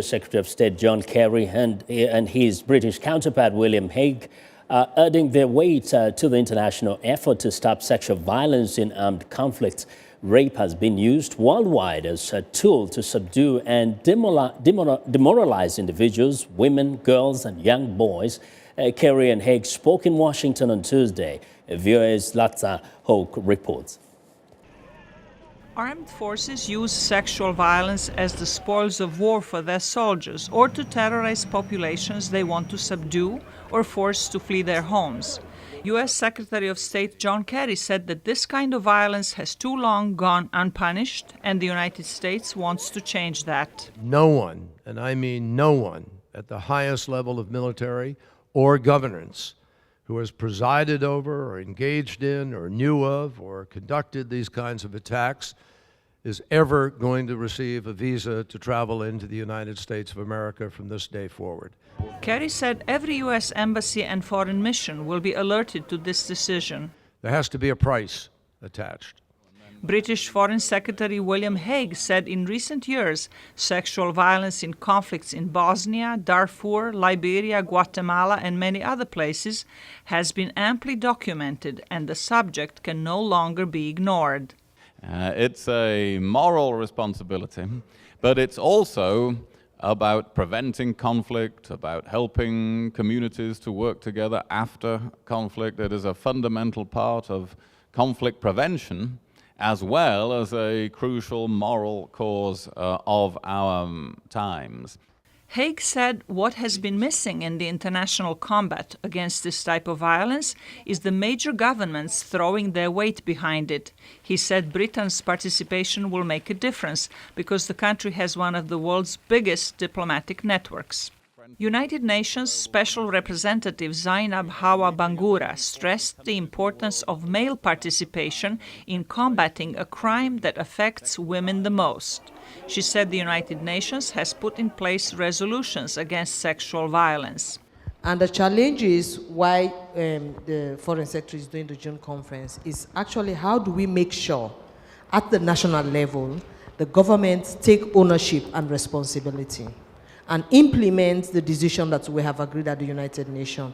Secretary of State John Kerry and his British counterpart William Hague are adding their weight to the international effort to stop sexual violence in armed conflicts. Rape has been used worldwide as a tool to subdue and demoralize individuals, women, girls and young boys. Kerry and Hague spoke in Washington on Tuesday. VOA's Zlatica Hoke reports. Armed forces use sexual violence as the spoils of war for their soldiers or to terrorize populations they want to subdue or force to flee their homes. U.S. Secretary of State John Kerry said that this kind of violence has too long gone unpunished, and the United States wants to change that. No one, and I mean no one, at the highest level of military or governance who has presided over or engaged in or knew of or conducted these kinds of attacks is ever going to receive a visa to travel into the United States of America from this day forward. Kerry said every U.S. embassy and foreign mission will be alerted to this decision. There has to be a price attached. British Foreign Secretary William Hague said in recent years sexual violence in conflicts in Bosnia, Darfur, Liberia, Guatemala and many other places has been amply documented, and the subject can no longer be ignored. It's a moral responsibility, but it's also about preventing conflict, about helping communities to work together after conflict. It is a fundamental part of conflict prevention, as well as a crucial moral cause of our times. Hague said what has been missing in the international combat against this type of violence is the major governments throwing their weight behind it. He said Britain's participation will make a difference because the country has one of the world's biggest diplomatic networks. United Nations Special Representative Zainab Hawa Bangura stressed the importance of male participation in combating a crime that affects women the most. She said the United Nations has put in place resolutions against sexual violence. And the challenge is why the Foreign Secretary is doing the June conference is actually how do we make sure at the national level the governments take ownership and responsibility and implement the decision that we have agreed at the United Nations.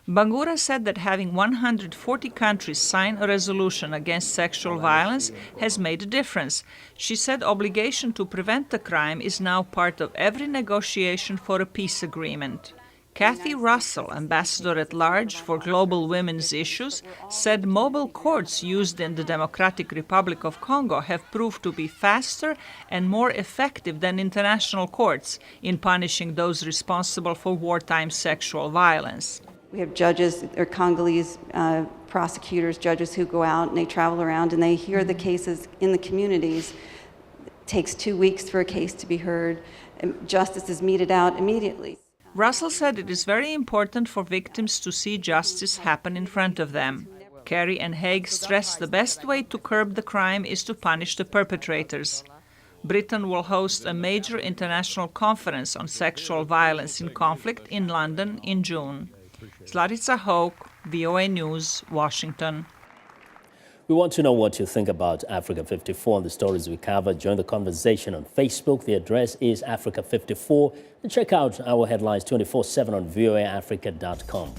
Bangura said that having 140 countries sign a resolution against sexual violence has made a difference. She said obligation to prevent the crime is now part of every negotiation for a peace agreement. Kathy Russell, Ambassador at Large for Global Women's Issues, said mobile courts used in the Democratic Republic of Congo have proved to be faster and more effective than international courts in punishing those responsible for wartime sexual violence. We have judges, or Congolese prosecutors, judges who go out and they travel around and they hear the cases in the communities. It takes 2 weeks for a case to be heard, and justice is meted out immediately. Russell said it is very important for victims to see justice happen in front of them. Kerry and Hague stressed the best way to curb the crime is to punish the perpetrators. Britain will host a major international conference on sexual violence in conflict in London in June. Zlatica Hoke, VOA News, Washington. We want to know what you think about Africa 54 and the stories we covered. Join the conversation on Facebook. The address is Africa 54. And check out our headlines 24/7 on voaafrica.com.